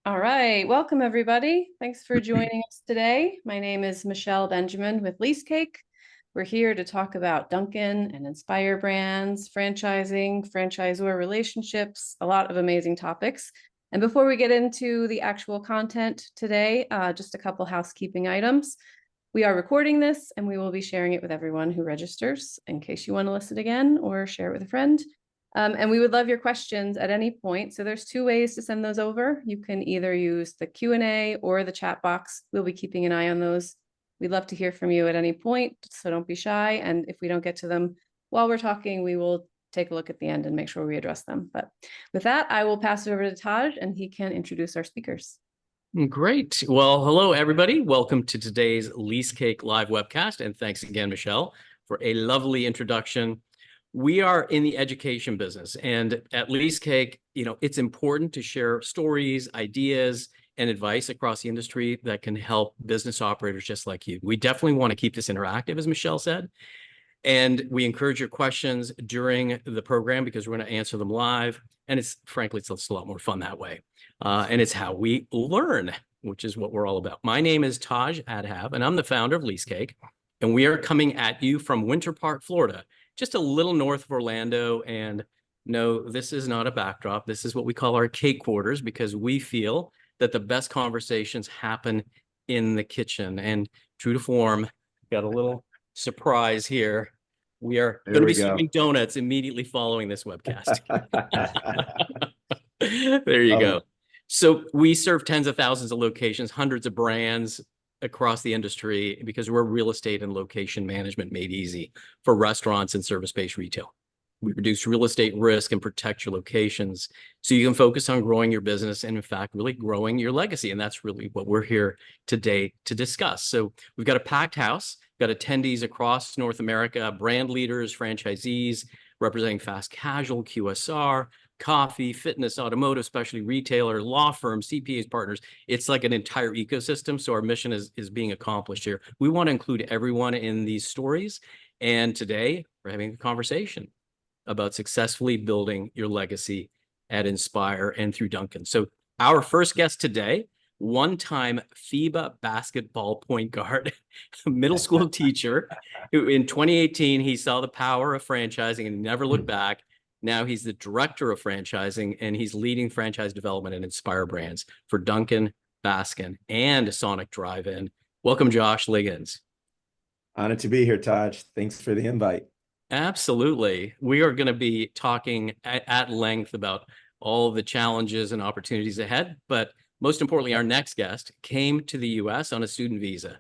All right, welcome everybody. Thanks for joining us today. My name is Michelle Benjamin with Leasecake. We're here to talk about Dunkin' and Inspire brands, franchising, franchisor relationships, a lot of amazing topics. And before we get into the actual content today, just a couple housekeeping items. We are recording this and we will be sharing it with everyone who registers in case you want to listen again or share it with a friend. And we would love your questions at any point. So there's two ways to send those over. You can either use the Q&A or the chat box. We'll be keeping an eye on those. We'd love to hear from you at any point, so don't be shy. And if we don't get to them while we're talking, we will take a look at the end and make sure we address them. But with that, I will pass it over to Taj and he can introduce our speakers. Great. Well, hello, everybody. Welcome to today's Leasecake live webcast. And thanks again, Michelle, for a lovely introduction. We are in the education business, and at Leasecake, it's important to share stories, ideas, and advice across the industry that can help business operators just like you. We definitely want to keep this interactive, as Michelle said, and we encourage your questions during the program because we're going to answer them live, and frankly, it's a lot more fun that way. And it's how we learn, which is what we're all about. My name is Taj Adhab, and I'm the founder of Leasecake, and we are coming at you from Winter Park, Florida, just a little north of Orlando. And no, this is not a backdrop. This is what we call our cake quarters because we feel that the best conversations happen in the kitchen. And true to form, got a little surprise here. We are going to be serving donuts immediately following this webcast. There you go. So we serve tens of thousands of locations, hundreds of brands across the industry because we're real estate and location management made easy for restaurants and service-based retail. We reduce real estate risk and protect your locations so you can focus on growing your business and, in fact, really growing your legacy. And that's really what we're here today to discuss. So we've got a packed house, got attendees across North America, brand leaders, franchisees representing fast casual, QSR, coffee, fitness, automotive, specialty retailer, law firms, CPAs, partners. It's like an entire ecosystem. So our mission is being accomplished here. We want to include everyone in these stories. And today we're having a conversation about successfully building your legacy at Inspire and through Dunkin. So our first guest today, one-time FIBA basketball point guard, middle school teacher, who in 2018, he saw the power of franchising and never looked back. Now he's the director of franchising, and he's leading franchise development and Inspire brands for Dunkin, Baskin, and Sonic Drive-In. Welcome, Josh Liggins. Honored to be here, Taj. Thanks for the invite. Absolutely. We are going to be talking at length about all the challenges and opportunities ahead. But most importantly, our next guest came to the U.S. on a student visa,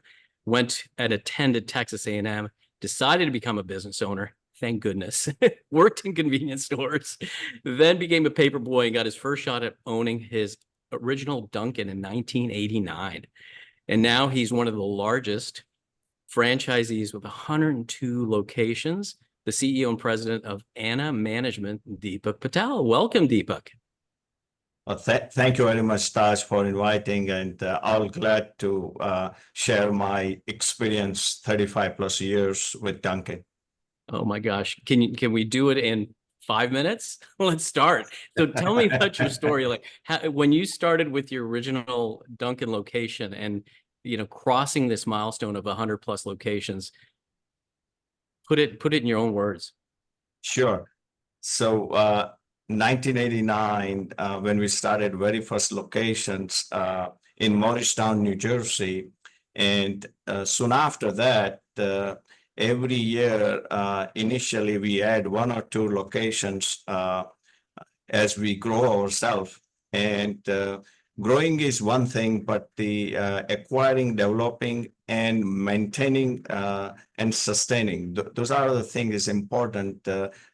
attended Texas A&M, decided to become a business owner. Thank goodness. Worked in convenience stores, then became a paper boy and got his first shot at owning his original Dunkin' in 1989. And now he's one of the largest franchisees with 102 locations, the CEO and president of Anna Management, Deepak Patel. Welcome, Deepak. Well, thank you very much, Taj, for inviting, and I'm glad to share my experience, 35 plus years with Dunkin'. Oh my gosh. Can we do it in 5 minutes? Let's start. So tell me about your story. Like when you started with your original Dunkin' location and, crossing this milestone of 100 plus locations, put it in your own words. Sure. So 1989, when we started very first locations in Morristown, New Jersey. And soon after that, every year, initially, we add 1 or 2 locations as we grow ourselves. And growing is one thing, but the acquiring, developing, and maintaining and sustaining, those are the things is important.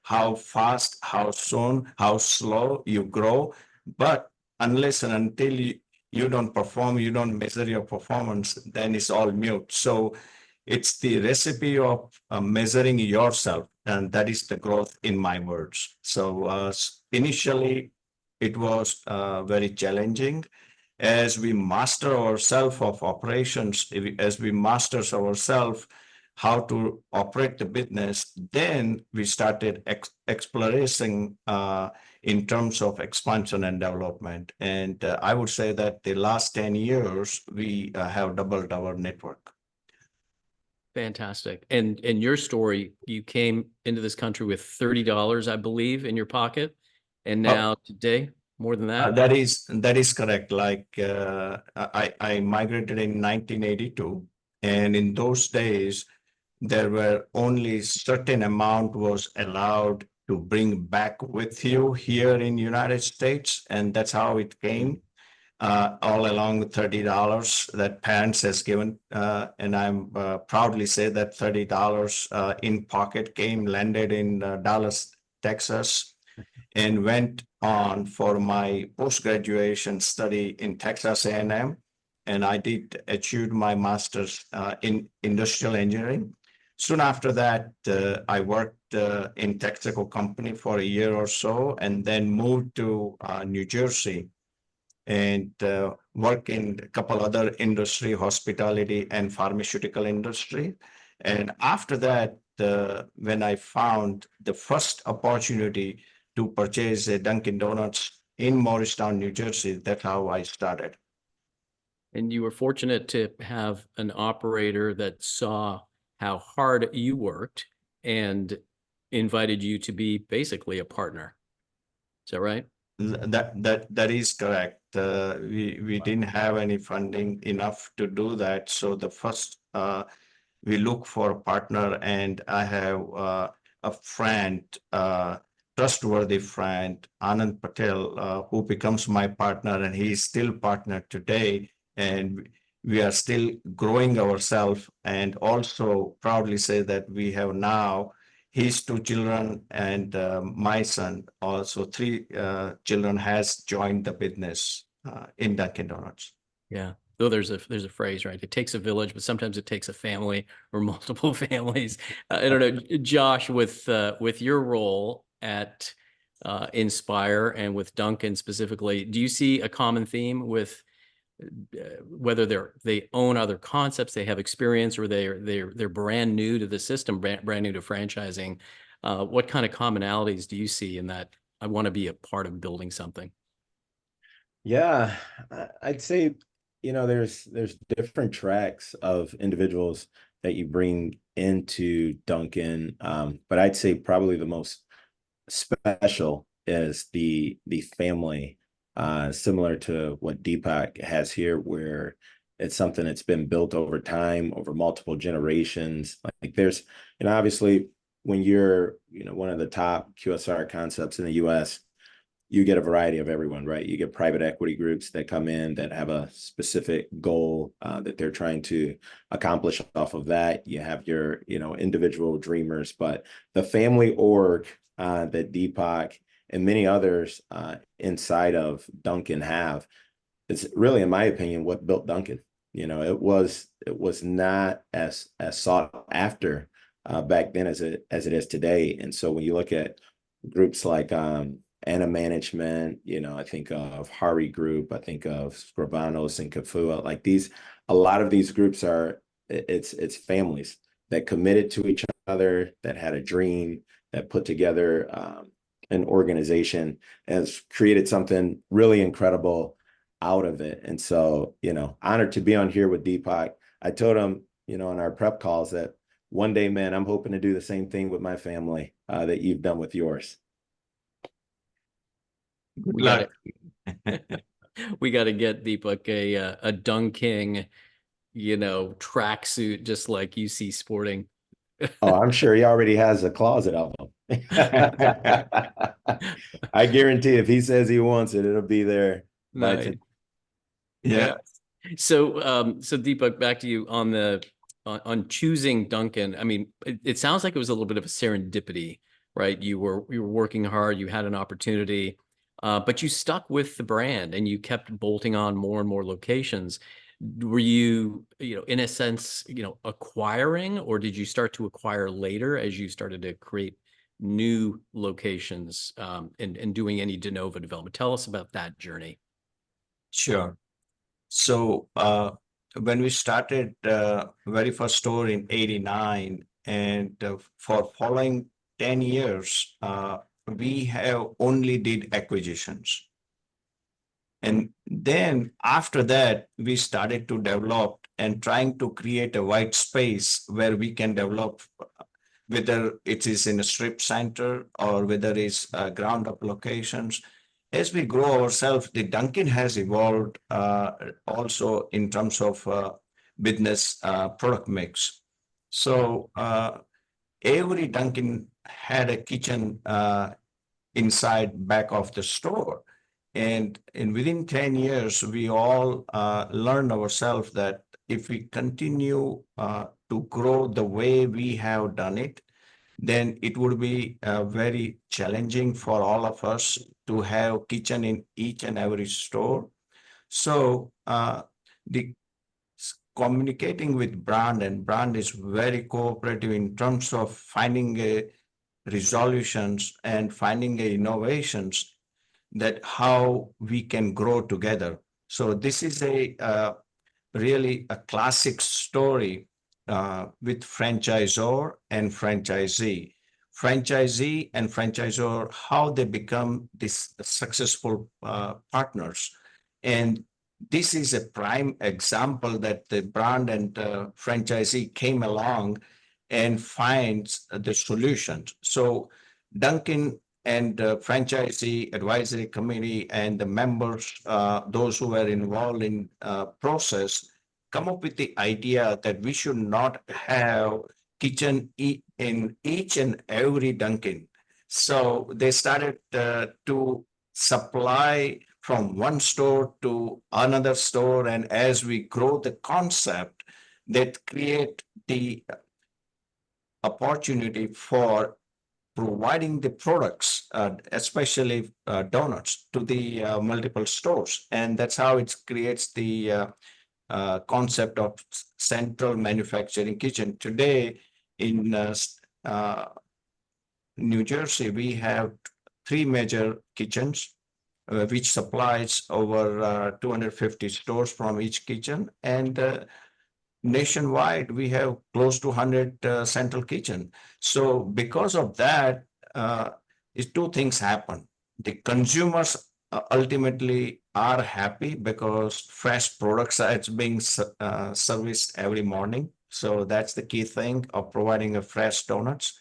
How fast, how soon, how slow you grow. But unless and until you don't perform, you don't measure your performance, then it's all mute. So it's the recipe of measuring yourself, and that is the growth in my words. So initially, it was very challenging. As we master ourselves of operations, as we master ourselves, how to operate the business. Then we started exploration in terms of expansion and development. And I would say that the last 10 years, we have doubled our network. Fantastic. And your story, you came into this country with $30, I believe, in your pocket. And now today, more than that? That is correct. Like I migrated in 1982. And in those days, there were only certain amount was allowed to bring back with you here in United States. And that's how it came. All along with $30 that parents has given. And I'm proudly say that $30 in pocket came, landed in Dallas, Texas, and went on for my post-graduation study in Texas A&M. And I did achieve my master's in industrial engineering. Soon after that, I worked in Texaco company for a year or so, and then moved to New Jersey and work in a couple other industry, hospitality and pharmaceutical industry. And after that, when I found the first opportunity to purchase a Dunkin' Donuts in Morristown, New Jersey, that's how I started. And you were fortunate to have an operator that saw how hard you worked and invited you to be basically a partner. Is that right? That is correct. We didn't have any funding enough to do that. So the first we look for a partner, and I have a friend, trustworthy friend, Anand Patel, who becomes my partner, and he is still partner today. And we are still growing ourselves, and also proudly say that we have now his 2 children and my son, also 3 children, has joined the business in Dunkin' Donuts. Yeah. Though there's a phrase, right? It takes a village, but sometimes it takes a family or multiple families. I don't know, Josh, with your role at Inspire and with Dunkin' specifically, do you see a common theme with whether they own other concepts, they have experience, or they're brand new to the system, brand new to franchising? What kind of commonalities do you see in that? I want to be a part of building something. Yeah, I'd say, there's different tracks of individuals that you bring into Dunkin'. But I'd say probably the most special is the family, similar to what Deepak has here, where it's something that's been built over time, over multiple generations. Like there's, obviously when you're, one of the top QSR concepts in the US, you get a variety of everyone, right? You get private equity groups that come in that have a specific goal that they're trying to accomplish off of that. You have your, individual dreamers, but the family org that Deepak and many others inside of Dunkin' have, it's really, in my opinion, what built Dunkin'. It was not as sought after back then as it is today. And so when you look at groups like Anna Management, I think of Hari Group, I think of Scribanos and Kafua, like a lot of these groups it's families that committed to each other, that had a dream, that put together an organization, has created something really incredible out of it. And so, honored to be on here with Deepak. I told him, in our prep calls that one day, man, I'm hoping to do the same thing with my family that you've done with yours. We got to get Deepak a Dunkin', tracksuit, just like UC Sporting. Oh, I'm sure he already has a closet of them. I guarantee if he says he wants it, it'll be there. Nice. Yeah. So Deepak, back to you on choosing Dunkin'. I mean, it sounds like it was a little bit of a serendipity, right? You were working hard, you had an opportunity, but you stuck with the brand and you kept bolting on more and more locations. Were you, in a sense, acquiring, or did you start to acquire later as you started to create new locations and doing any de novo development? Tell us about that journey. Sure. So when we started very first store in '89, and for following 10 years, we have only did acquisitions. And then after that, we started to develop and trying to create a white space where we can develop, whether it is in a strip center or whether it's ground up locations. As we grow ourselves, the Dunkin has evolved also in terms of business product mix. So every Dunkin had a kitchen inside back of the store. And within 10 years, we all learned ourselves that if we continue to grow the way we have done it, then it would be very challenging for all of us to have kitchen in each and every store. So the communicating with brand, and brand is very cooperative in terms of finding resolutions and finding innovations that how we can grow together. So this is a really a classic story with franchisor and franchisee. Franchisee and franchisor, how they become these successful partners. And this is a prime example that the brand and franchisee came along and finds the solutions. So Dunkin and franchisee advisory committee and the members, those who were involved in process, come up with the idea that we should not have kitchen in each and every Dunkin. So they started to supply from one store to another store, and as we grow the concept, that create the opportunity for providing the products, especially donuts, to the multiple stores. And that's how it creates the concept of central manufacturing kitchen. Today in New Jersey, we have 3 major kitchens, which supplies over 250 stores from each kitchen. And nationwide, we have close to 100 central kitchen. So because of that, is 2 things happen. The consumers ultimately are happy because fresh products are being serviced every morning. So that's the key thing of providing a fresh donuts.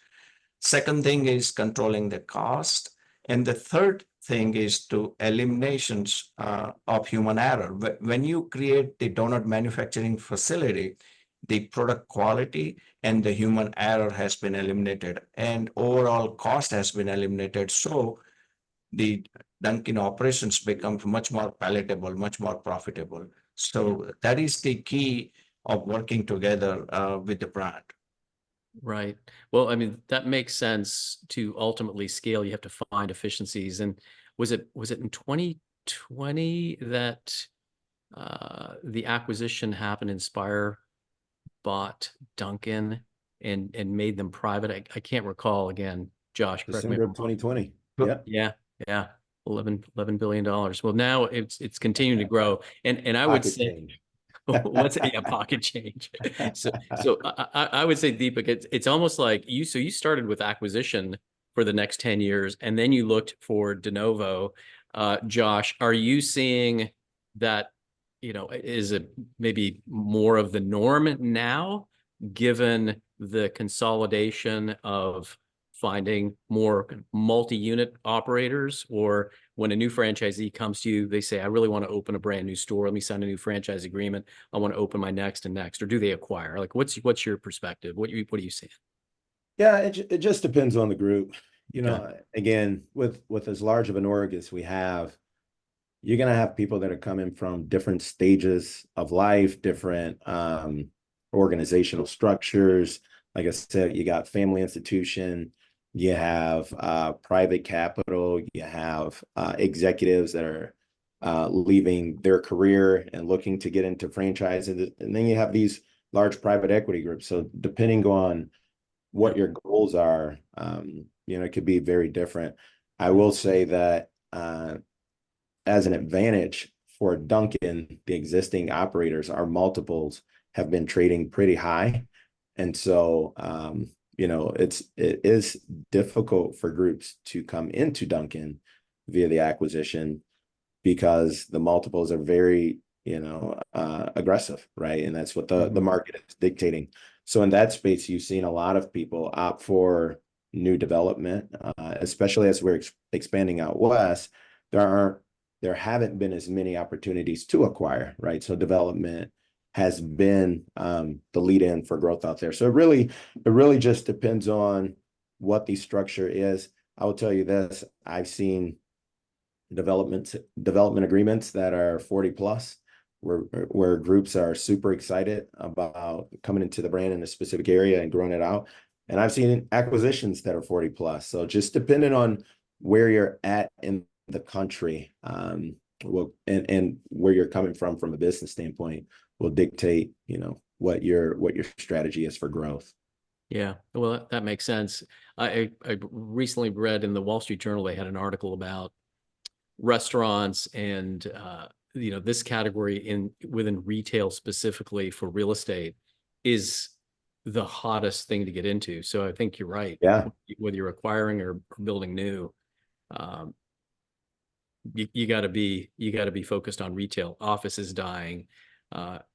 Second thing is controlling the cost. And the third thing is to eliminations of human error. When you create the donut manufacturing facility, the product quality and the human error has been eliminated, and overall cost has been eliminated. So the Dunkin operations become much more palatable, much more profitable. So that is the key of working together with the brand. Right. Well, I mean, that makes sense. To ultimately scale, you have to find efficiencies. And was it in 2020 that the acquisition happened? Inspire bought Dunkin and made them private. I can't recall again. Josh, correct me if December I'm of wrong. 2020. Yeah. Yeah. $11 billion. Well, now it's continuing to grow. And I would Pocket say, change. what's a pocket change? So I would say, Deepak, it's almost like you started with acquisition for the next 10 years, and then you looked for de novo. Josh, are you seeing that, is it maybe more of the norm now, given the consolidation of finding more multi-unit operators? Or when a new franchisee comes to you, they say, I really want to open a brand new store. Let me sign a new franchise agreement. I want to open my next and next. Or do they acquire? Like, what's your perspective? What are you seeing? Yeah, it just depends on the group. Okay. Again, with as large of an org as we have, you're going to have people that are coming from different stages of life, different organizational structures. Like I said, you got family institution, you have private capital, you have executives that are leaving their career and looking to get into franchises. And then you have these large private equity groups. So depending on what your goals are, it could be very different. I will say that as an advantage for Dunkin', the existing operators, our multiples have been trading pretty high. And so, it is difficult for groups to come into Dunkin' via the acquisition because the multiples are very, aggressive, right? And that's what the market is dictating. So in that space, you've seen a lot of people opt for new development, especially as we're expanding out west. There haven't been as many opportunities to acquire, right? So development has been the lead in for growth out there. So it really just depends on what the structure is. I will tell you this: I've seen development agreements that are 40 plus, where groups are super excited about coming into the brand in a specific area and growing it out. And I've seen acquisitions that are 40 plus. So just depending on where you're at in the country, and where you're coming from a business standpoint will dictate, what your strategy is for growth. Yeah, well, that makes sense. I recently read in the Wall Street Journal, they had an article about restaurants and this category within retail specifically for real estate is the hottest thing to get into. So I think you're right. Yeah. Whether you're acquiring or building new, you got to be focused on retail. Office is dying.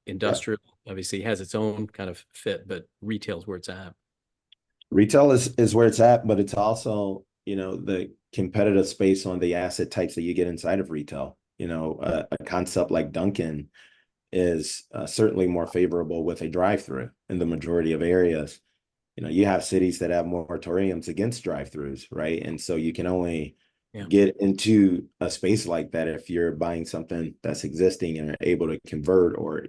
Industrial obviously has its own kind of fit, but retail is where it's at. Retail is where it's at, but it's also, the competitive space on the asset types that you get inside of retail. A concept like Dunkin' is certainly more favorable with a drive-through in the majority of areas. You have cities that have moratoriums against drive-throughs, right? And so you can only get into a space like that if you're buying something that's existing and are able to convert or,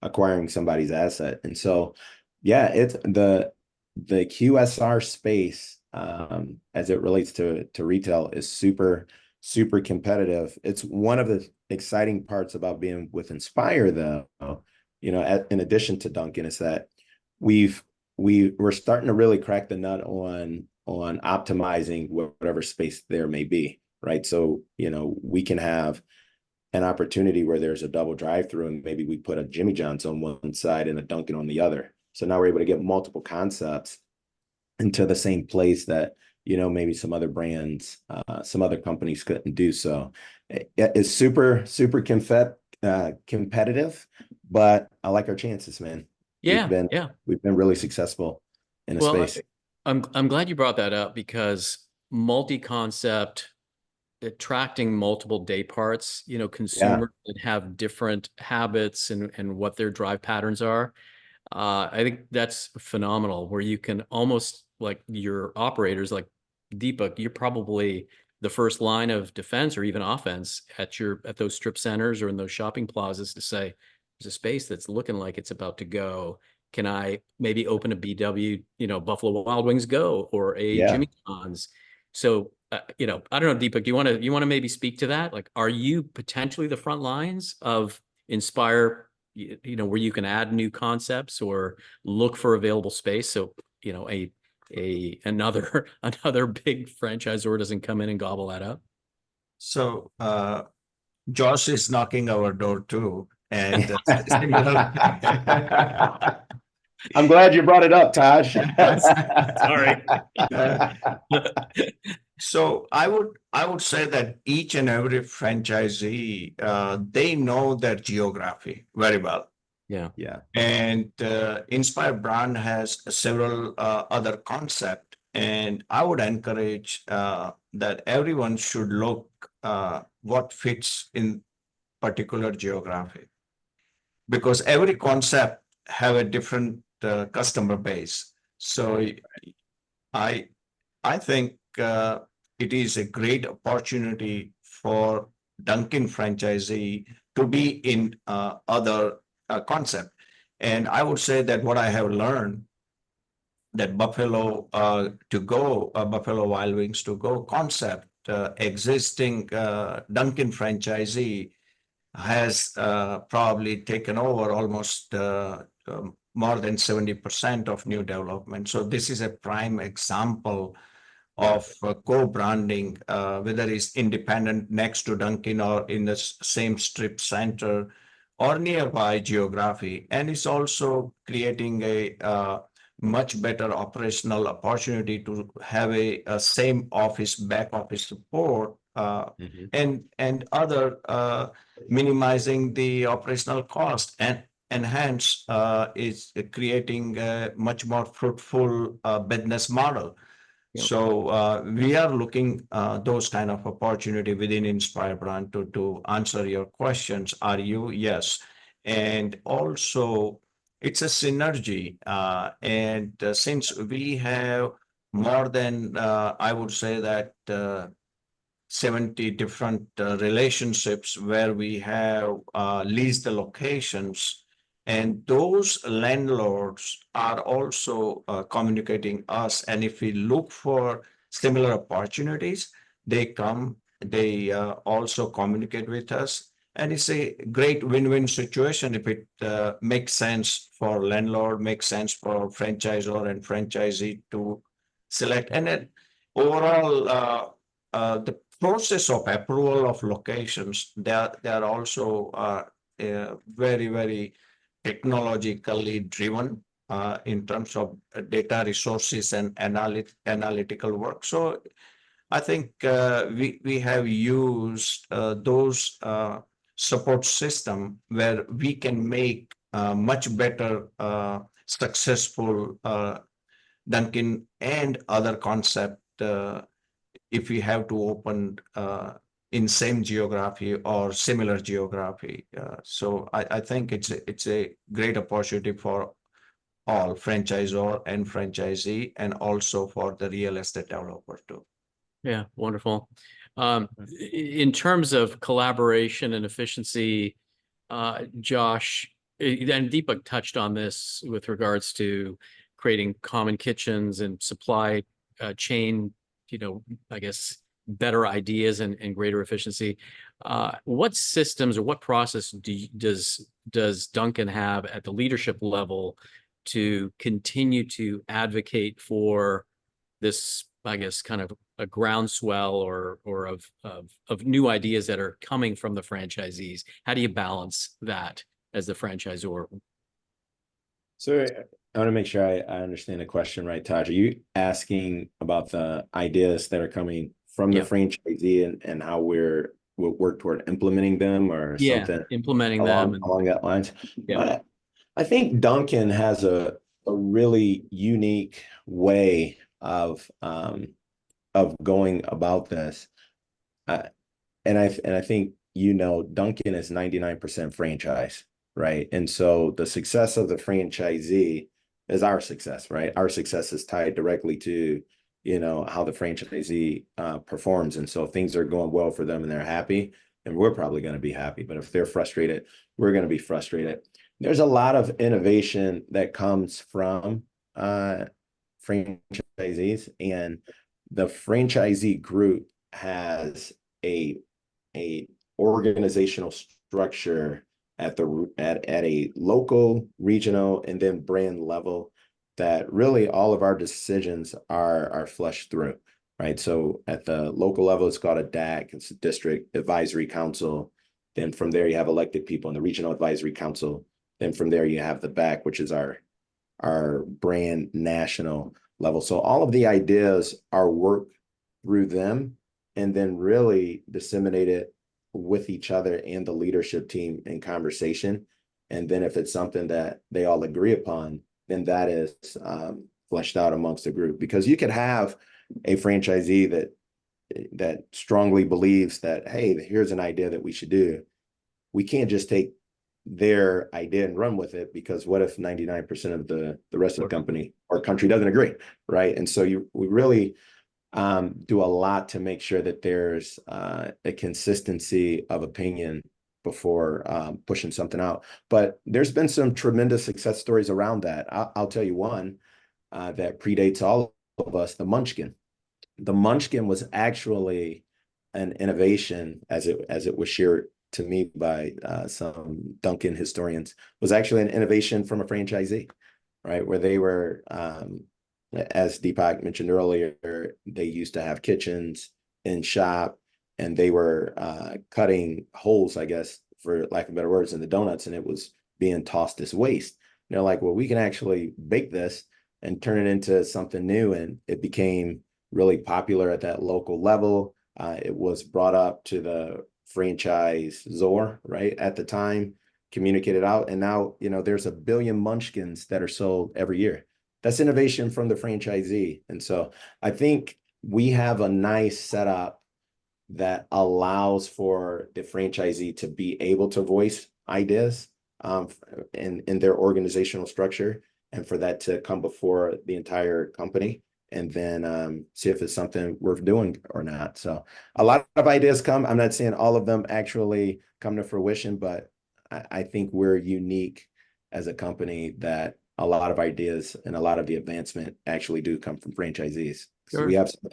acquiring somebody's asset. And so, it's the QSR space, as it relates to retail, is super, super competitive. It's one of the exciting parts about being with Inspire, though, in addition to Dunkin', is that we're starting to really crack the nut on optimizing whatever space there may be, right? So, we can have an opportunity where there's a double drive-through and maybe we put a Jimmy John's on one side and a Dunkin' on the other. So now we're able to get multiple concepts into the same place that, maybe some other brands, some other companies couldn't do. So it's super, super competitive, but I like our chances, man. Yeah. We've been really successful in the space. I'm glad you brought that up because multi-concept, attracting multiple day parts, consumers that have different habits and what their drive patterns are. I think that's phenomenal, where you can almost, like, your operators like Deepak, you're probably the first line of defense or even offense at those strip centers or in those shopping plazas to say, there's a space that's looking like it's about to go. Can I maybe open a BW, Buffalo Wild Wings Go or a Jimmy John's? So, I don't know, Deepak, do you want to maybe speak to that? Like, are you potentially the front lines of Inspire, where you can add new concepts or look for available space? So, another big franchisor doesn't come in and gobble that up. So Josh is knocking our door too. And I'm glad you brought it up, Taj. Sorry. So I would say that each and every franchisee, they know their geography very well. Yeah. And Inspire brand has several other concepts, and I would encourage that everyone should look what fits in particular geography, because every concept have a different customer base. So I think it is a great opportunity for Dunkin' franchisee to be in other concept. And I would say that what I have learned, that Buffalo Buffalo Wild Wings to go concept, existing Dunkin' franchisee has probably taken over almost more than 70% of new development. So this is a prime example of co-branding, whether it's independent next to Dunkin or in the same strip center or nearby geography. And it's also creating a much better operational opportunity to have a same office, back office support, and other minimizing the operational cost, and hence is creating a much more fruitful business model. Yep. So we are looking those kind of opportunity within Inspire brand to answer your questions. Are you? Yes. And also it's a synergy. And since we have more than, I would say that 70 different relationships where we have leased the locations, and those landlords are also communicating us. And if we look for similar opportunities, they come, they also communicate with us. And it's a great win-win situation if it makes sense for landlord, makes sense for franchisor and franchisee to select. And then overall, the process of approval of locations, they are also very, very technologically driven in terms of data resources and analytical work. So I think we have used those support system where we can make much better successful Dunkin and other concept if we have to open in same geography or similar geography. So I think it's a great opportunity for all franchisor and franchisee, and also for the real estate developer too. Yeah, wonderful. In terms of collaboration and efficiency, Josh, and Deepak touched on this with regards to creating common kitchens and supply chain, I guess, better ideas and greater efficiency. What systems or what process does Dunkin have at the leadership level to continue to advocate for this, I guess, kind of a groundswell or of new ideas that are coming from the franchisees? How do you balance that as the franchisor? So I want to make sure I understand the question right, Taj. Are you asking about the ideas that are coming from the franchisee and how we'll work toward implementing them, or something implementing along that lines? Yeah. I think Dunkin has a really unique way of going about this. And I think, Dunkin is 99% franchise, right? And so the success of the franchisee is our success, right? Our success is tied directly to, how the franchisee performs. And so if things are going well for them and they're happy, and we're probably going to be happy. But if they're frustrated, we're going to be frustrated. There's a lot of innovation that comes from franchisees, and the franchisee group has a organizational structure at a local, regional, and then brand level that really all of our decisions are flushed through, right? So at the local level, it's called a DAC, it's a District Advisory Council. Then from there, you have elected people in the Regional Advisory Council. Then from there, you have the BAC, which is our brand national level. So all of the ideas are worked through them and then really disseminated with each other and the leadership team in conversation. And then if it's something that they all agree upon, then that is fleshed out amongst the group. Because you could have a franchisee that strongly believes that, hey, here's an idea that we should do. We can't just take their idea and run with it, because what if 99% of the rest of the company or country doesn't agree, right? And so we really do a lot to make sure that there's a consistency of opinion before pushing something out. But there's been some tremendous success stories around that. I'll tell you one that predates all of us, the Munchkin. The Munchkin was actually an innovation, as it was shared to me by some Dunkin historians, was actually an innovation from a franchisee, right? Where they were as Deepak mentioned earlier, they used to have kitchens in shop, and they were cutting holes, I guess, for lack of better words, in the donuts, and it was being tossed as waste. And they're like, well, we can actually bake this and turn it into something new, and it became really popular at that local level. It was brought up to the franchisor, right, at the time, communicated out, and now, you know, there's 1 billion munchkins that are sold every year. That's innovation from the franchisee. And so I think we have a nice setup that allows for the franchisee to be able to voice ideas in their organizational structure, and for that to come before the entire company, and then see if it's something worth doing or not. So a lot of ideas come. I'm not saying all of them actually come to fruition, but I think we're unique as a company that a lot of ideas and a lot of the advancement actually do come from franchisees. So Sure. we have some of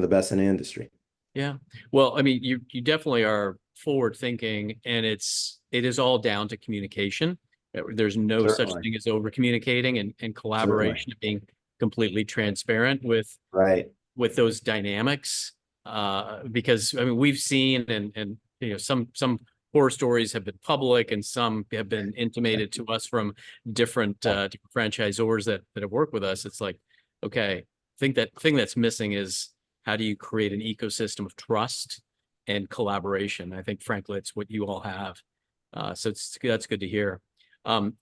the best in the industry. Yeah. Well, I mean, you definitely are forward thinking, and it is all down to communication. There's no such Certainly. thing as over communicating, and collaboration, being completely transparent with Right. those dynamics. Because I mean, we've seen, and you know, some horror stories have been public, and some have been intimated to us from different franchisors that have worked with us. It's like, okay, I think that thing that's missing is, how do you create an ecosystem of trust and collaboration? I think, frankly, it's what you all have. So that's good to hear.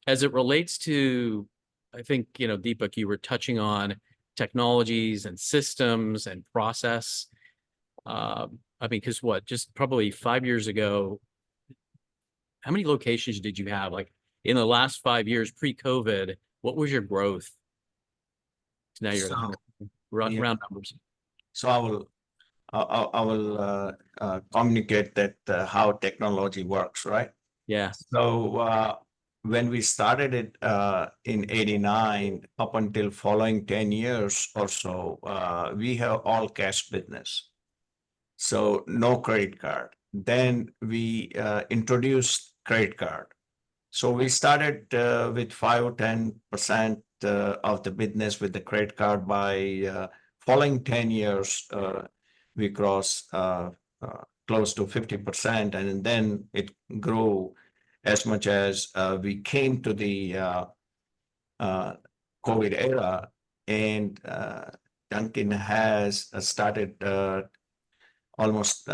As it relates to, I think, you know, Deepak, you were touching on technologies and systems and process. I mean, because just probably 5 years ago, how many locations did you have? Like, in the last 5 years pre-COVID, what was your growth? Now you're So, round yeah. numbers. So I will communicate that how technology works, right? Yeah. So when we started it in '89, up until following 10 years or so, we have all cash business. So no credit card. Then we introduced credit card. So we started with 5 or 10% of the business with the credit card. By following 10 years, we crossed close to 50%, and then it grew as much as we came to the COVID era, and Dunkin has started almost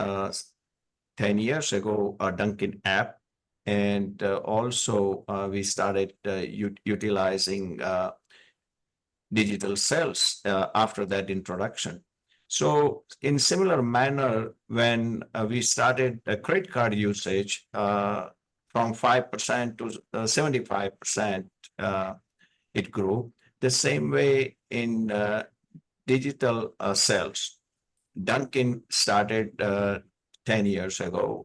10 years ago a Dunkin app, and also we started utilizing digital sales after that introduction. So in similar manner, when we started credit card usage from 5% to 75%, it grew. The same way in digital sales. Dunkin started 10 years ago,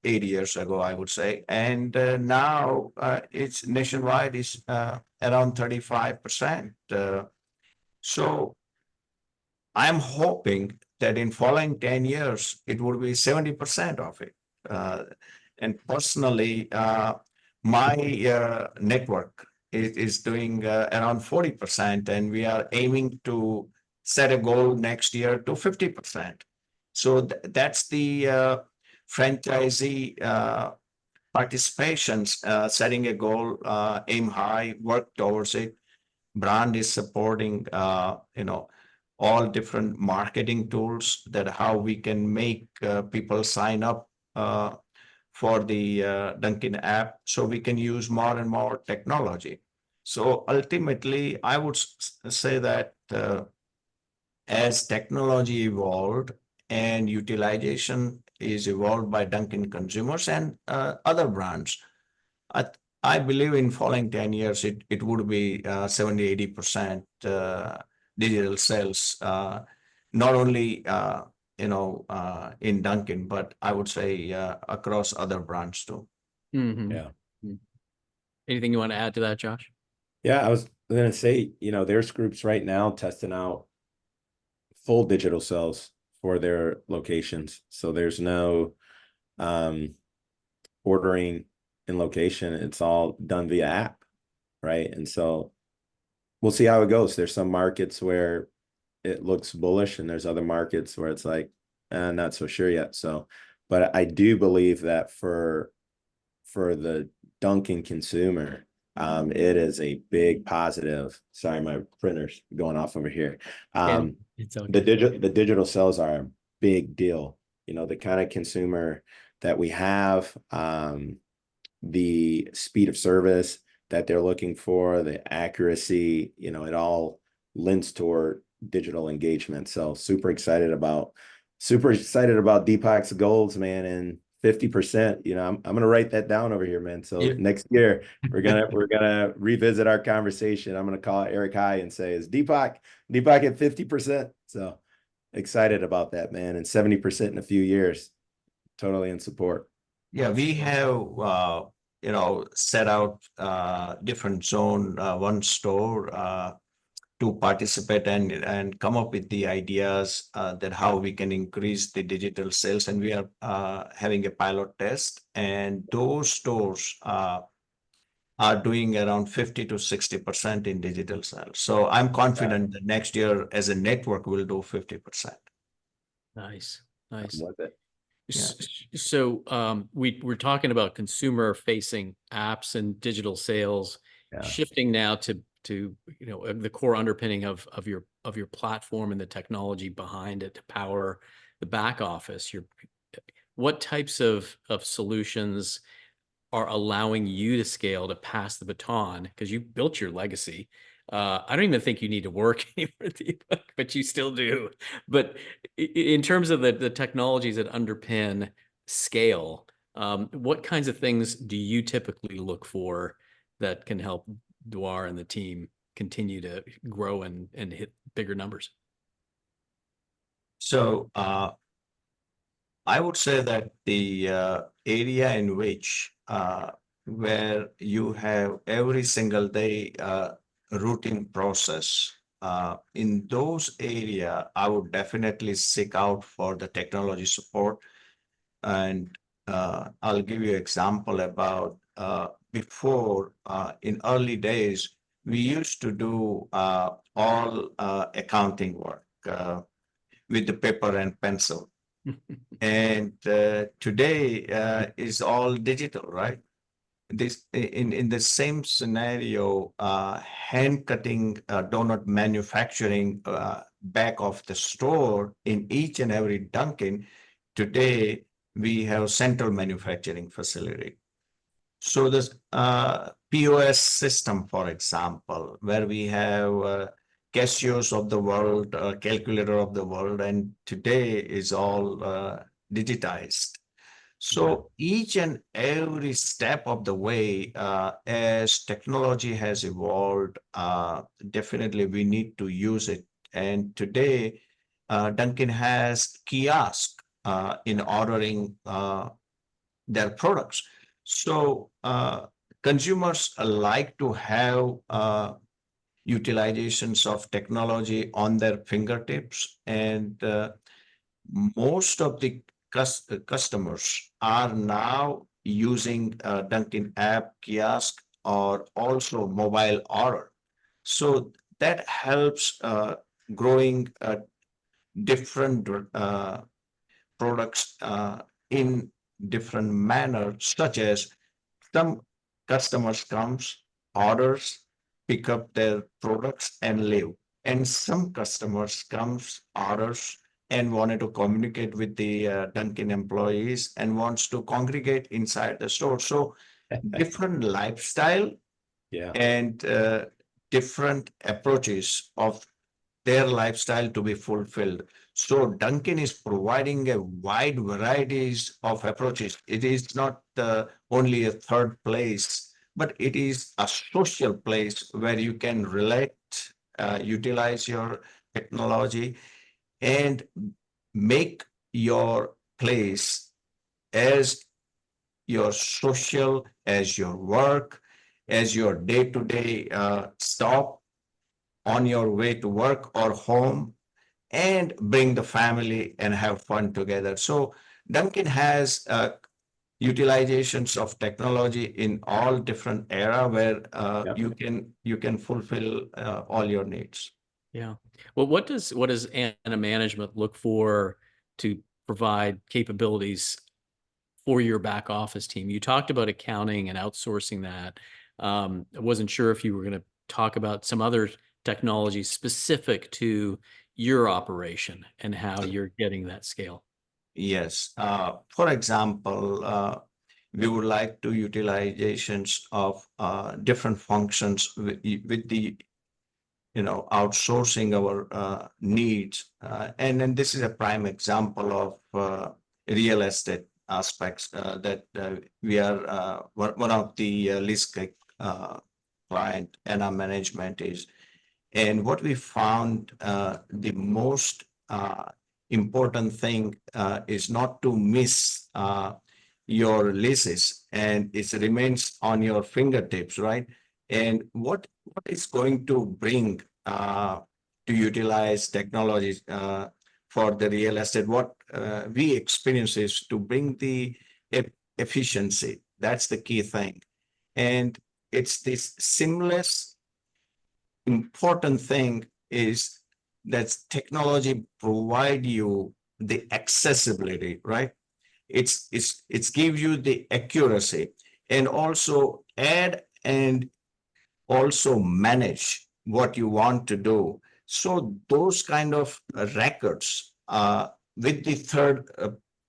8 years ago, I would say. And now it's nationwide is around 35%. So I'm hoping that in following 10 years, it will be 70% of it. And personally, my network is doing around 40%, and we are aiming to set a goal next year to 50%. So that's the franchisee participations, setting a goal, aim high, work towards it. Brand is supporting, all different marketing tools that how we can make people sign up for the Dunkin app, so we can use more and more technology. So ultimately, I would say that as technology evolved and utilization is evolved by Dunkin consumers and other brands, I believe in following 10 years, it would be 70-80% digital sales, not only in Dunkin, but I would say across other brands too. Mm-hmm. Yeah. Anything you want to add to that, Josh? Yeah, I was going to say, there's groups right now testing out full digital sales for their locations. So there's no ordering in location. It's all done via app, right? And so we'll see how it goes. There's some markets where it looks bullish, and there's other markets where it's like, not so sure yet. So, but I do believe that for the Dunkin consumer, it is a big positive. Sorry, my printer's going off over here. It's The okay. digital sales are a big deal. You know, the kind of consumer that we have, the speed of service that they're looking for, the accuracy, you know, it all lends toward digital engagement. So super excited about Deepak's goals, man. And 50%, you know, I'm gonna write that down over here, man. So Yeah. next year we're gonna revisit our conversation. I'm gonna call Eric High and say, is Deepak at 50%? So excited about that, man. And 70% in a few years. Totally in support. Yeah, we have, set out different zone, one store to participate and come up with the ideas that how we can increase the digital sales. And we are having a pilot test, and those stores are doing around 50 to 60% in digital sales. So I'm confident that next year as a network we'll do 50%. Nice. I'm Nice. with it. Yeah. So we're talking about consumer facing apps and digital sales, Yeah. shifting now to the core underpinning of your platform and the technology behind it to power the back office. What types of solutions are allowing you to scale to pass the baton? Because you built your legacy. I don't even think you need to work anymore, Deepak, but you still do. But in terms of the technologies that underpin scale, what kinds of things do you typically look for that can help Dwar and the team continue to grow and hit bigger numbers? So I would say that the area in which where you have every single day routine process, in those area, I would definitely seek out for the technology support. And I'll give you an example about before in early days, we used to do all accounting work with the paper and pencil. And today is all digital, right? This in the same scenario, hand cutting, donut manufacturing back of the store in each and every Dunkin'. Today we have central manufacturing facility. So this POS system, for example, where we have Casios of the world, calculator of the world, and today is all digitized. So each and every step of the way, as technology has evolved, definitely we need to use it. And today, Dunkin' has kiosk in ordering their products. So consumers like to have utilizations of technology on their fingertips, and most of the customers are now using Dunkin' app, kiosk, or also mobile order. So that helps growing different products in different manners, such as some customers comes, orders, pick up their products and leave. And some customers comes, orders, and wanted to communicate with the Dunkin' employees and wants to congregate inside the store. So different lifestyle Yeah. and different approaches of their lifestyle to be fulfilled. So Dunkin' is providing a wide varieties of approaches. It is not only a third place, but it is a social place where you can relate, utilize your technology, and make your place as your social, as your work, as your day-to-day stop on your way to work or home, and bring the family and have fun together. So Dunkin' has utilizations of technology in all different era where Yep. you can fulfill all your needs. Yeah. Well, what does Anna management look for to provide capabilities for your back office team? You talked about accounting and outsourcing that. I wasn't sure if you were going to talk about some other technology specific to your operation and how you're getting that scale. Yes. For example, we would like to utilizations of different functions with the outsourcing our needs. And then this is a prime example of real estate aspects that we are one of the list client and our management is. And what we found the most important thing is not to miss your leases, and it remains on your fingertips, right? And what is going to bring to utilize technologies for the real estate? What we experience is to bring the efficiency. That's the key thing. And it's this seamless, important thing is that technology provide you the accessibility, right? It's give you the accuracy and also add and also manage what you want to do. So those kind of records with the third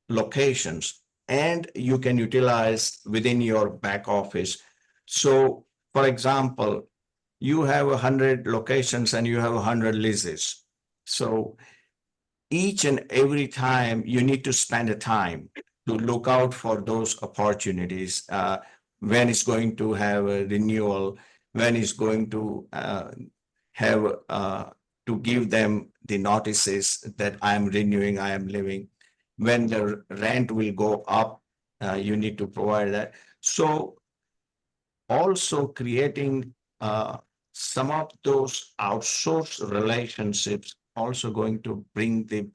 locations, and you can utilize within your back office. So for example, you have 100 locations and you have 100 leases. So each and every time you need to spend a time to look out for those opportunities, when it's going to have a renewal, when it's going to have to give them the notices that I'm renewing, I am leaving, when the rent will go up, you need to provide that. So also creating some of those outsourced relationships also going to bring the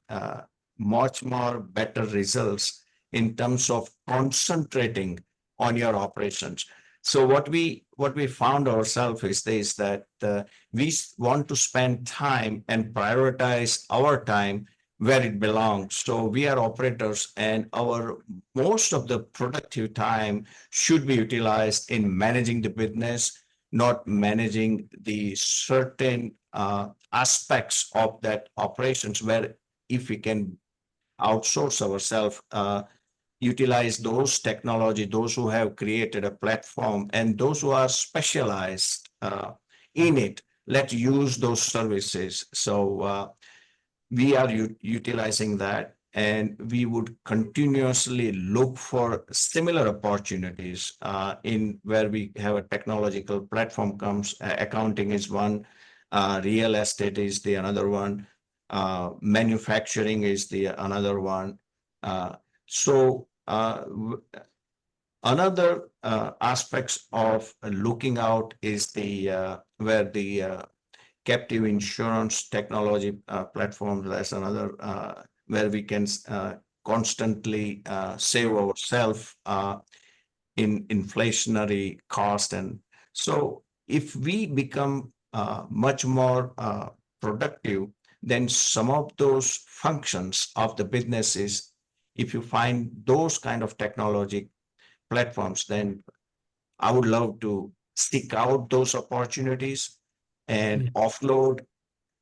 much more better results in terms of concentrating on your operations. So what we found ourselves is that we want to spend time and prioritize our time where it belongs. So we are operators, and our most of the productive time should be utilized in managing the business, not managing the certain aspects of that operations, where if we can outsource ourselves, utilize those technology, those who have created a platform and those who are specialized in it, let's use those services. So we are utilizing that, and we would continuously look for similar opportunities in where we have a technological platform comes. Accounting is one, real estate is the another one, manufacturing is the another one. So another aspects of looking out is the where the captive insurance technology platform. That's another where we can constantly save ourselves in inflationary cost. And so if we become much more productive, then some of those functions of the businesses, if you find those kind of technology platforms, then I would love to seek out those opportunities and offload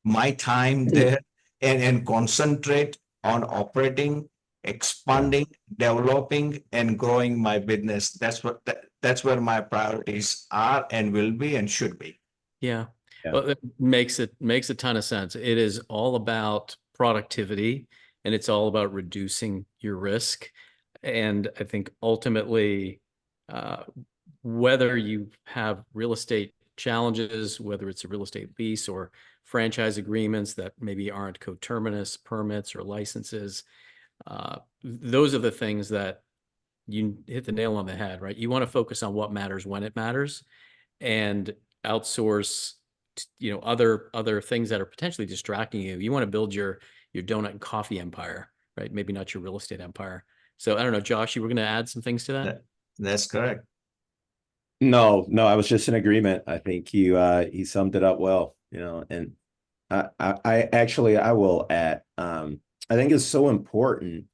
my time there and concentrate on operating, expanding, developing, and growing my business. That's where my priorities are and will be and should be. Yeah. Yeah. Well, it makes a ton of sense. It is all about productivity, and it's all about reducing your risk. And I think ultimately, whether you have real estate challenges, whether it's a real estate lease or franchise agreements that maybe aren't coterminous permits or licenses, those are the things that you hit the nail on the head, right? You want to focus on what matters when it matters, and outsource, other things that are potentially distracting you. You want to build your donut and coffee empire, right? Maybe not your real estate empire. So I don't know, Josh, you were going to add some things to that? That's correct. No, I was just in agreement. I think he summed it up well, and I will add, I think it's so important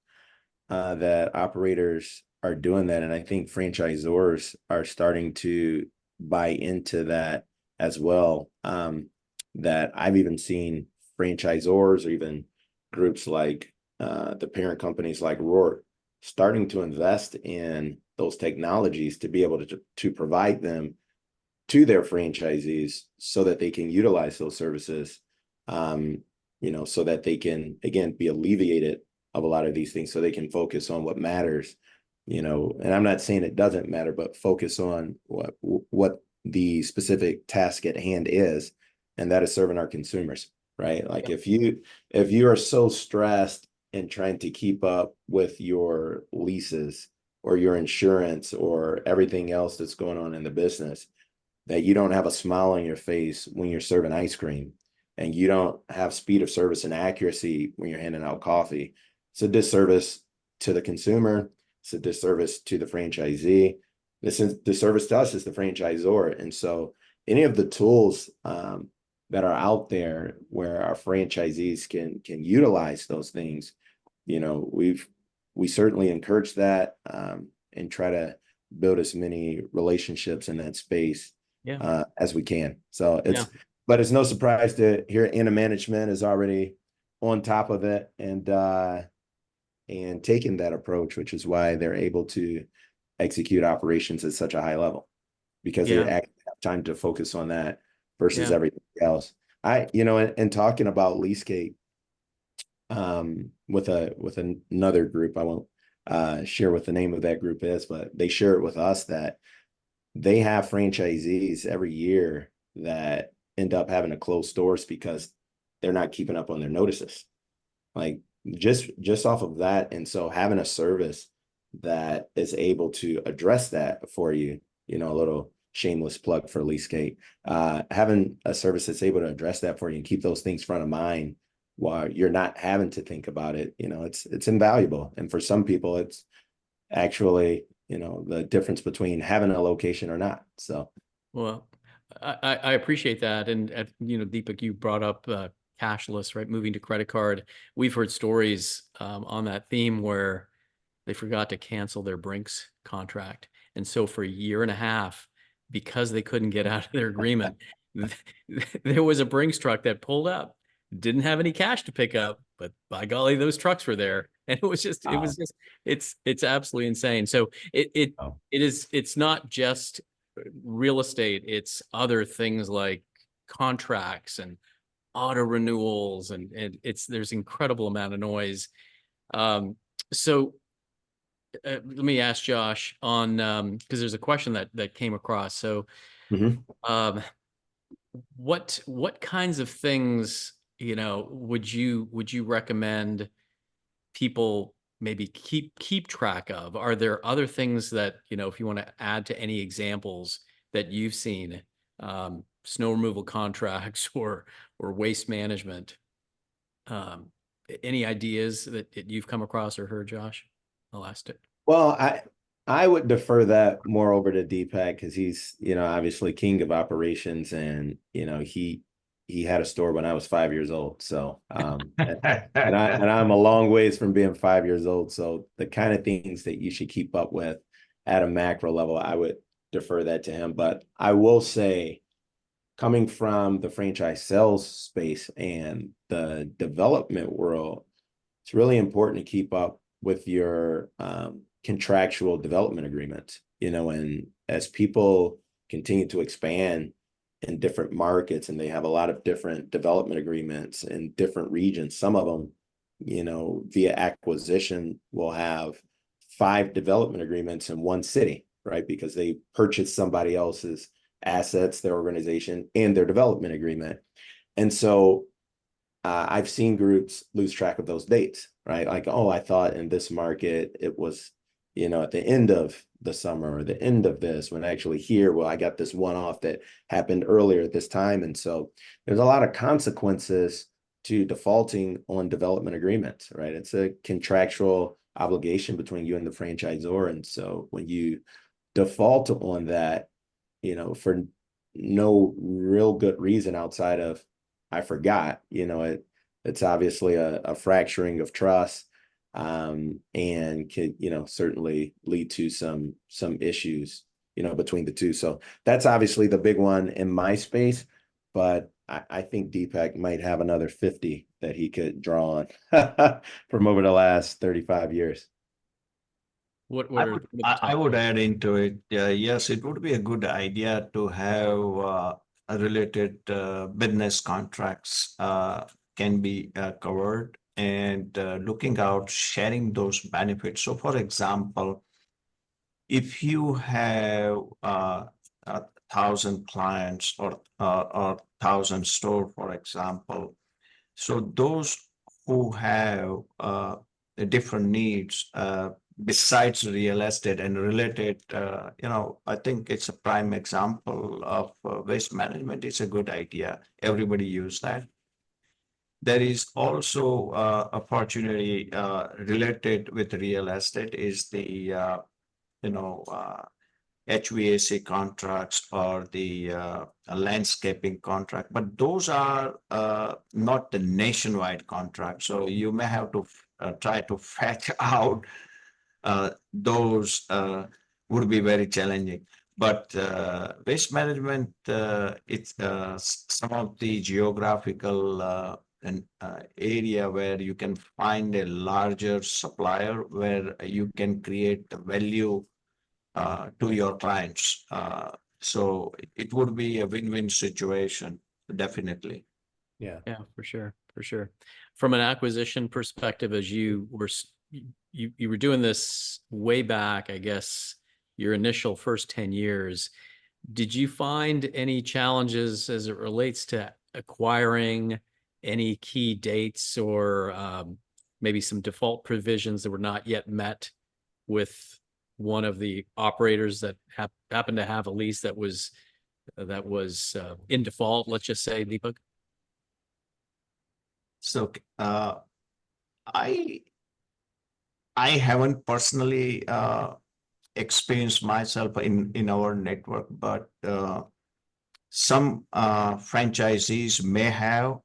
that operators are doing that. And I think franchisors are starting to buy into that as well. That I've even seen franchisors or even groups like the parent companies like Roar starting to invest in those technologies to be able to provide them to their franchisees so that they can utilize those services, so that they can, again, be alleviated of a lot of these things so they can focus on what matters, and I'm not saying it doesn't matter, but focus on what the specific task at hand is, and that is serving our consumers, right? Like if you are so stressed in trying to keep up with your leases or your insurance or everything else that's going on in the business, that you don't have a smile on your face when you're serving ice cream, and you don't have speed of service and accuracy when you're handing out coffee, it's a disservice to the consumer. It's a disservice to the franchisee. This is disservice to us as the franchisor. And so any of the tools that are out there where our franchisees can utilize those things, we certainly encourage that, and try to build as many relationships in that space as we can. So but it's no surprise to hear Anna Management is already on top of it and taking that approach, which is why they're able to execute operations at such a high level, because they actually have time to focus on that versus everything else. And talking about LeaseCake, with another group, I won't share what the name of that group is, but they share it with us that they have franchisees every year that end up having to close stores because they're not keeping up on their notices, like just off of that. And so having a service that is able to address that for you, a little shameless plug for LeaseCake, having a service that's able to address that for you and keep those things front of mind while you're not having to think about it, it's invaluable. And for some people, it's actually, the difference between having a location or not. So, well, I appreciate that. And, Deepak, you brought up cashless, right? Moving to credit card. We've heard stories on that theme where they forgot to cancel their Brinks contract. And so for a year and a half, because they couldn't get out of their agreement, there was a Brinks truck that pulled up, didn't have any cash to pick up, but by golly, those trucks were there. And it's absolutely insane. So it's not just real estate, it's other things like contracts and auto renewals, and there's incredible amount of noise. So let me ask Josh on, because there's a question that came across. So what kinds of things, would you recommend people maybe keep track of? Are there other things that, if you want to add to any examples that you've seen, snow removal contracts or waste management, any ideas that you've come across or heard, Josh? I'll ask it. Well, I would defer that more over to Deepak, because he's, obviously king of operations, and, he had a store when I was 5 years old. So, and I'm a long ways from being 5 years old. So the kind of things that you should keep up with at a macro level, I would defer that to him. But I will say, coming from the franchise sales space and the development world, it's really important to keep up with your contractual development agreements, and as people continue to expand in different markets, and they have a lot of different development agreements in different regions. Some of them, via acquisition, will have 5 development agreements in one city, right? Because they purchased somebody else's assets, their organization, and their development agreement. And so I've seen groups lose track of those dates, right? Like, oh, I thought in this market it was, at the end of the summer or the end of this, when actually here, well, I got this one-off that happened earlier at this time. And so there's a lot of consequences to defaulting on development agreements, right? It's a contractual obligation between you and the franchisor. And so when you default on that, for no real good reason outside of I forgot, it's obviously a fracturing of trust, and could, certainly lead to some issues, between the two. So that's obviously the big one in my space, but I think Deepak might have another 50 that he could draw on from over the last 35 years. What I are would, the I top would ones? add into it, yes, it would be a good idea to have a related business contracts can be covered, and looking out, sharing those benefits. So for example, if you have 1,000 clients or 1,000 store, for example, so those who have different needs besides real estate and related, I think it's a prime example of waste management. It's a good idea. Everybody use that. There is also opportunity related with real estate is the HVAC contracts or the landscaping contract, but those are not the nationwide contract. So you may have to try to fetch out those would be very challenging. But waste management, it's some of the geographical and area where you can find a larger supplier where you can create value to your clients. So it would be a win-win situation, definitely. Yeah. Yeah, for sure, for sure. From an acquisition perspective, as you were you were doing this way back, I guess, your initial first 10 years, did you find any challenges as it relates to acquiring any key dates or maybe some default provisions that were not yet met with one of the operators that happened to have a lease that was in default, let's just say, Deepak? So I haven't personally experienced myself in our network, but some franchisees may have.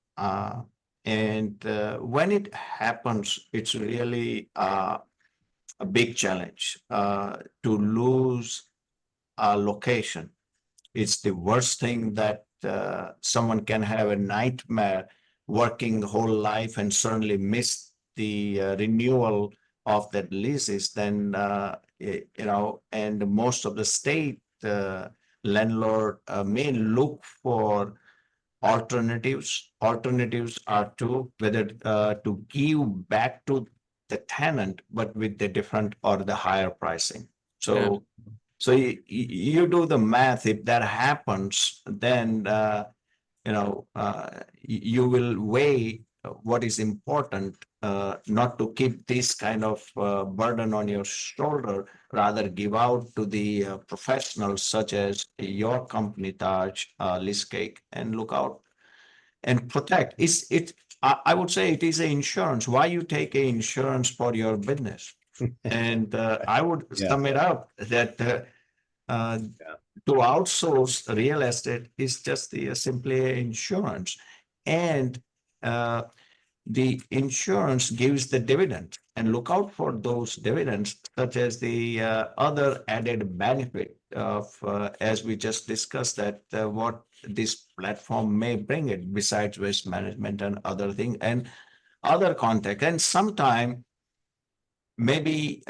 And when it happens, it's really a big challenge to lose a location. It's the worst thing that someone can have a nightmare working the whole life and suddenly miss the renewal of that leases. Then, and most of the state landlord may look for alternatives. Alternatives are to whether to give back to the tenant, but with the different or the higher pricing. So you do the math. If that happens, then you will weigh what is important, not to keep this kind of burden on your shoulder. Rather, give out to the professionals such as your company, Taj, Liscake, and look out and protect. I would say it is an insurance. Why you take a insurance for your business? And I would sum it up that to outsource real estate is just simply insurance, and the insurance gives the dividend, and look out for those dividends, such as the other added benefit of, as we just discussed, that what this platform may bring it besides waste management and other things and other contact. And sometime maybe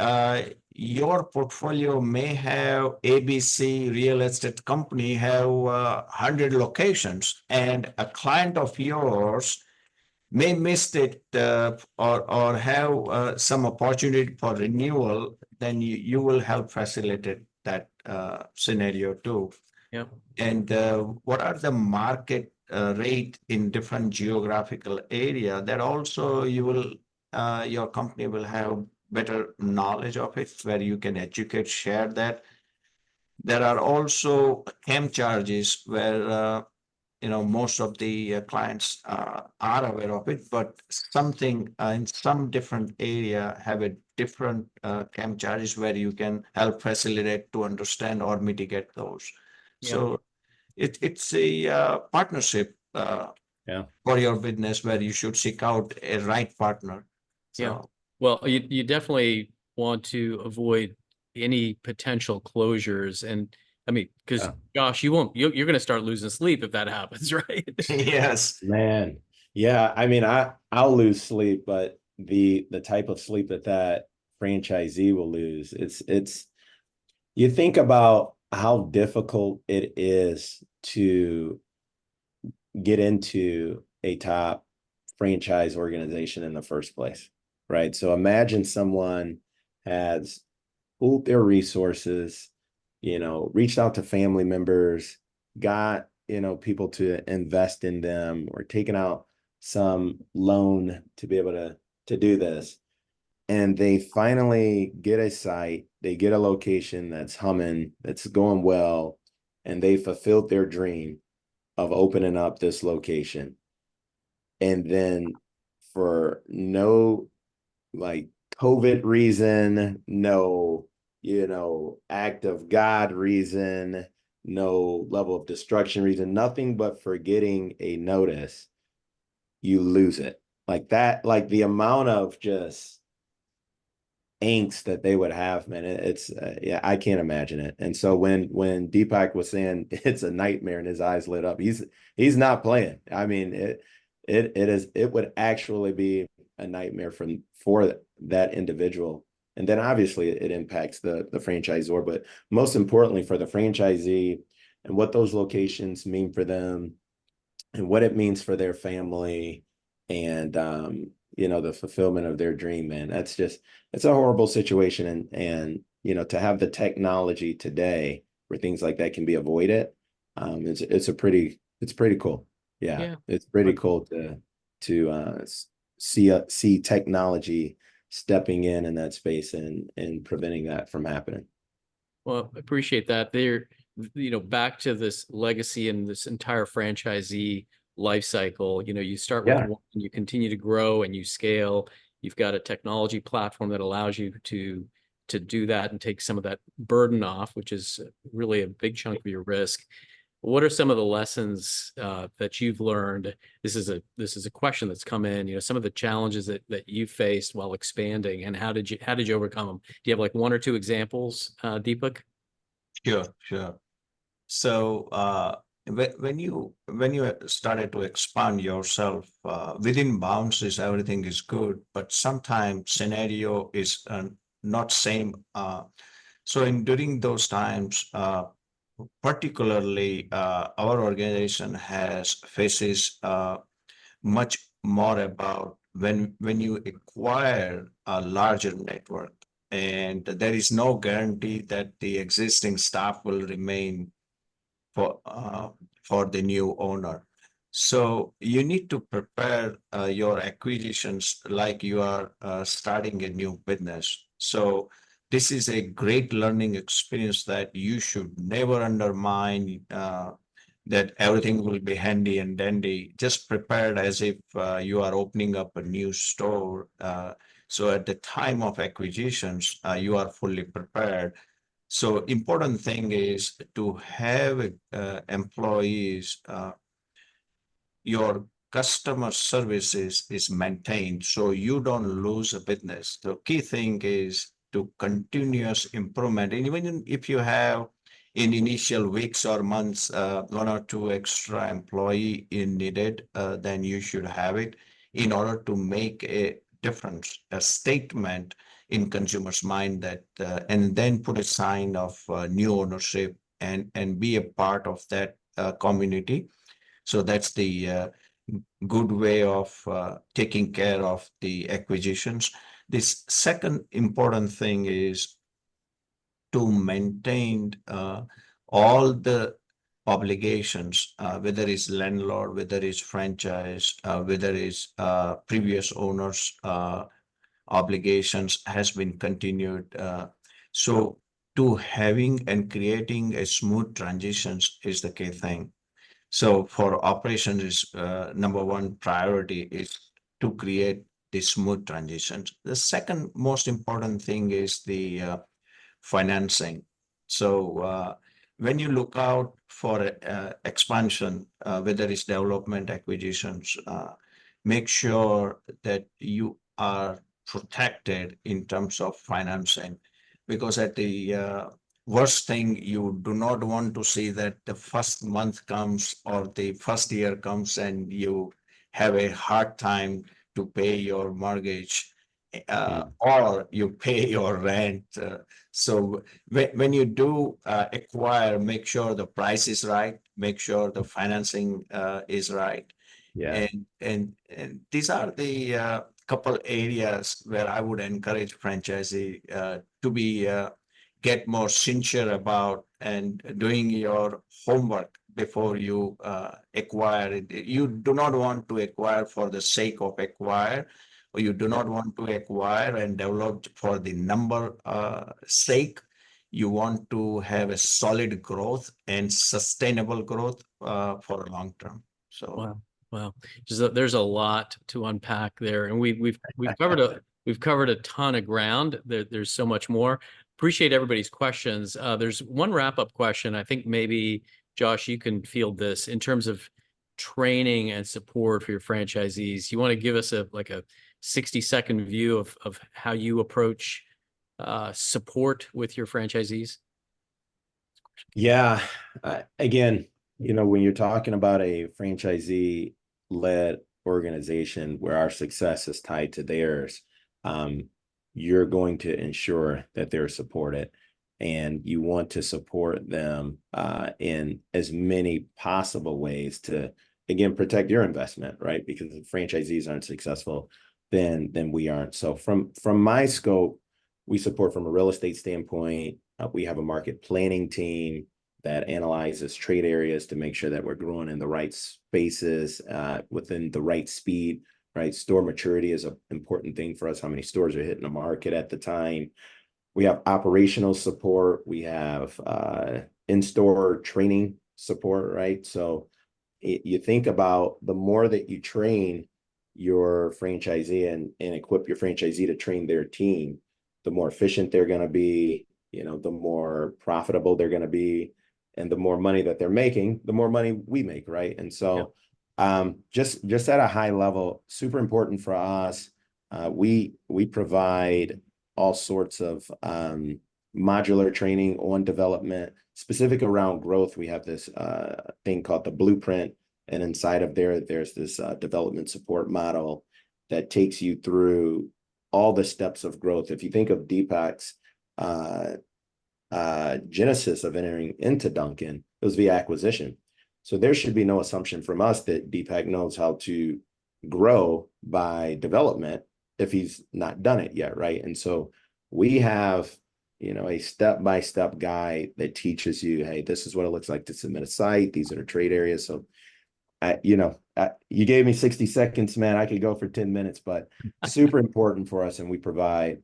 your portfolio may have ABC real estate company have 100 locations, and a client of yours may miss it or have some opportunity for renewal. Then you will help facilitate that scenario too. Yep. And what are the market rate in different geographical area? That also you will your company will have better knowledge of it, where you can educate, share that. There are also camp charges where most of the clients are aware of it, but something in some different area have a different camp charges where you can help facilitate to understand or mitigate those. Yeah. So it's a partnership Yeah. for your business where you should seek out a right partner. Yeah. So Well, you definitely want to avoid any potential closures. And I mean, because Yeah. gosh, you're going to start losing sleep if that happens, right? yes. Man, yeah. I mean, I'll lose sleep, but the type of sleep that franchisee will lose, it's you think about how difficult it is to get into a top franchise organization in the first place, right? So imagine someone has pooled their resources, reached out to family members, got, people to invest in them or taken out some loan to be able to do this. And they finally get a site, they get a location that's humming, that's going well, and they fulfilled their dream of opening up this location. And then for no like COVID reason, no, act of God reason, no level of destruction reason, nothing but for getting a notice, you lose it. Like that, like the amount of just angst that they would have, man, it's yeah, I can't imagine it. And so when Deepak was saying it's a nightmare and his eyes lit up, he's not playing. I mean, it would actually be a nightmare for that individual. And then obviously it impacts the franchisor, but most importantly for the franchisee and what those locations mean for them and what it means for their family and the fulfillment of their dream, man. It's a horrible situation. And to have the technology today where things like that can be avoided, it's pretty cool. Yeah. It's pretty cool to see technology stepping in that space and preventing that from happening. Well, I appreciate that. Back to this legacy and this entire franchisee life cycle, you start with one, you continue to grow and you scale. You've got a technology platform that allows you to do that and take some of that burden off, which is really a big chunk of your risk. What are some of the lessons that you've learned? This is a question that's come in, some of the challenges that you faced while expanding, and how did you overcome them? Do you have like one or two examples, Deepak? Sure. So when you started to expand yourself within bounds, is everything is good, but sometimes scenario is not same. So during those times, particularly our organization faces much more about when you acquire a larger network, and there is no guarantee that the existing staff will remain for the new owner. So you need to prepare your acquisitions like you are starting a new business. So this is a great learning experience that you should never undermine, that everything will be handy and dandy. Just prepared as if you are opening up a new store. So at the time of acquisitions, you are fully prepared. So important thing is to have employees, your customer services is maintained so you don't lose a business. The key thing is to continuous improvement. And even if you have in initial weeks or months, one or two extra employee needed, then you should have it in order to make a difference, a statement in consumers' mind that, and then put a sign of new ownership and be a part of that community. So that's the good way of taking care of the acquisitions. This second important thing is to maintain all the obligations, whether it's landlord, whether it's franchise, whether it's previous owners' obligations has been continued. So to having and creating a smooth transitions is the key thing. So for operations is number one priority is to create the smooth transitions. The second most important thing is the financing. So when you look out for expansion, whether it's development, acquisitions, make sure that you are protected in terms of financing, because at the worst thing you do not want to see that the first month comes or the first year comes and you have a hard time to pay your mortgage or you pay your rent. So when you do acquire, make sure the price is right, make sure the financing is right. Yeah. And these are the couple areas where I would encourage franchisee to be get more sincere about and doing your homework before you acquire it. You do not want to acquire for the sake of acquire, or you do not want to acquire and develop for the number sake. You want to have a solid growth and sustainable growth for a long term. So. Wow. Wow. There's a lot to unpack there. And we've covered a ton of ground. There's so much more. Appreciate everybody's questions. There's one wrap-up question. I think maybe, Josh, you can field this in terms of training and support for your franchisees. You want to give us a 60-second view of how you approach support with your franchisees? Yeah. Again, when you're talking about a franchisee-led organization where our success is tied to theirs, you're going to ensure that they're supported, and you want to support them in as many possible ways to, again, protect your investment, right? Because if franchisees aren't successful, then we aren't. So from my scope, we support from a real estate standpoint. We have a market planning team that analyzes trade areas to make sure that we're growing in the right spaces within the right speed, right? Store maturity is an important thing for us, how many stores are hitting the market at the time. We have operational support. We have in-store training support, right? So you think about the more that you train your franchisee and equip your franchisee to train their team, the more efficient they're going to be, the more profitable they're going to be, and the more money that they're making, the more money we make, right? And so just at a high level, super important for us, we provide all sorts of modular training on development, specific around growth. We have this thing called the blueprint, and inside of there's this development support model that takes you through all the steps of growth. If you think of Deepak's genesis of entering into Dunkin', it was via acquisition. So there should be no assumption from us that Deepak knows how to grow by development if he's not done it yet, right? And so we have, a step-by-step guide that teaches you, hey, this is what it looks like to submit a site. These are the trade areas. So, you gave me 60 seconds, man. I could go for 10 minutes, but super important for us. And we provide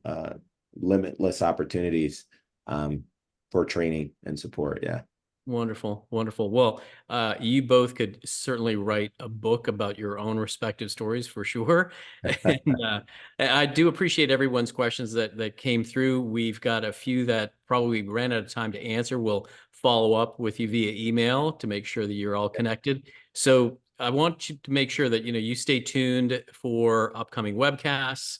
limitless opportunities for training and support. Yeah. Wonderful. Wonderful. Well, you both could certainly write a book about your own respective stories for sure. And I do appreciate everyone's questions that came through. We've got a few that probably ran out of time to answer. We'll follow up with you via email to make sure that you're all connected. So I want you to make sure that, you stay tuned for upcoming webcasts.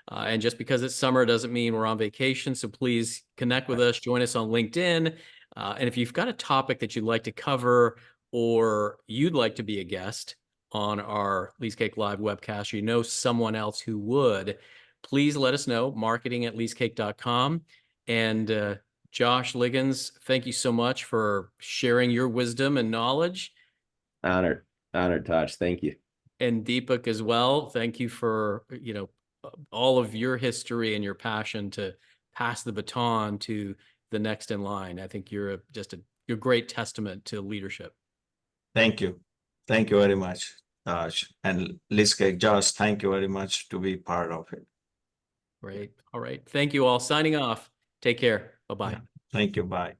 And just because it's summer doesn't mean we're on vacation. So please connect with us, join us on LinkedIn. And if you've got a topic that you'd like to cover, or you'd like to be a guest on our LeeseCake Live webcast, or someone else who would, please let us know, marketing@leasecake.com. And Josh Liggins, thank you so much for sharing your wisdom and knowledge. Honored, Tosh. Thank you. And Deepak as well. Thank you for, all of your history and your passion to pass the baton to the next in line. I think you're you're a great testament to leadership. Thank you. Thank you very much, Josh. And LeeseCake, Josh, thank you very much to be part of it. Great. All right. Thank you all. Signing off. Take care. Bye-bye. Thank you. Bye.